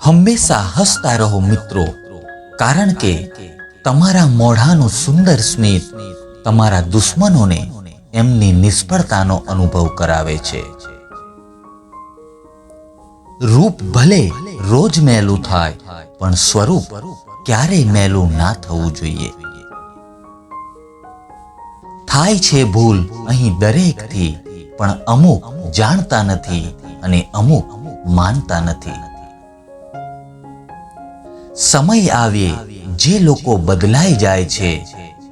હંમેશા હસતા રહો મિત્રો, કારણ કે તમારા મોઢાનું સુંદર સ્મિત તમારા દુશ્મનોને એમની નિષ્ફળતાનો અનુભવ કરાવે છે. રૂપ ભલે રોજ મેલું થાય, પણ સ્વરૂપ ક્યારેય મેલું ના થવું જોઈએ. થાય છે ભૂલ અહીં દરેકથી, પણ અમુક જાણતા નથી અને અમુક માનતા નથી. સમય આવે જે લોકો બદલાઈ જાય છે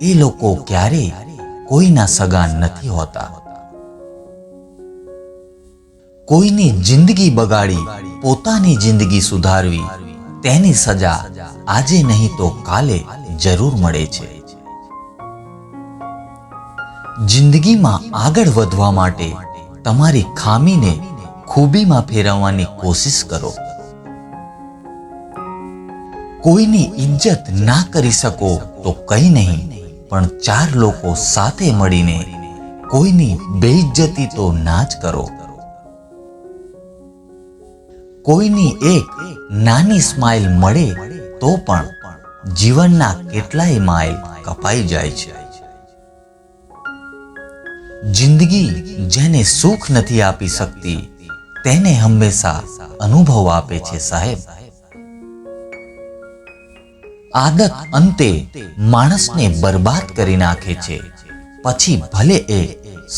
એ લોકો ક્યારેય કોઈના સગા નથી હોતા. કોઈની જિંદગી બગાડી પોતાની જિંદગી સુધારવી, તેની સજા આજે નહીં તો કાલે જરૂર મળે છે. જિંદગીમાં આગળ વધવા માટે તમારી ખામીને ખૂબીમાં ફેરવવાની કોશિશ કરો. કોઈની ઇજ્જત ના કરી શકો તો કંઈ નહીં, પણ ચાર લોકો સાથે મળીને કોઈની બેઇજ્જતી તો ના જ કરો. કોઈની એક નાની સ્માઇલ મળે તો પણ જીવનના કેટલાય માઇલ કપાઈ જાય છે. જિંદગી જેને સુખ નથી આપી શકતી, તેને હંમેશા અનુભવ આપે છે સાહેબ. આદત અંતે માણસને બરબાદ કરી નાખે છે, પછી ભલે એ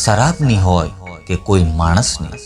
શરાબની હોય કે કોઈ માણસની.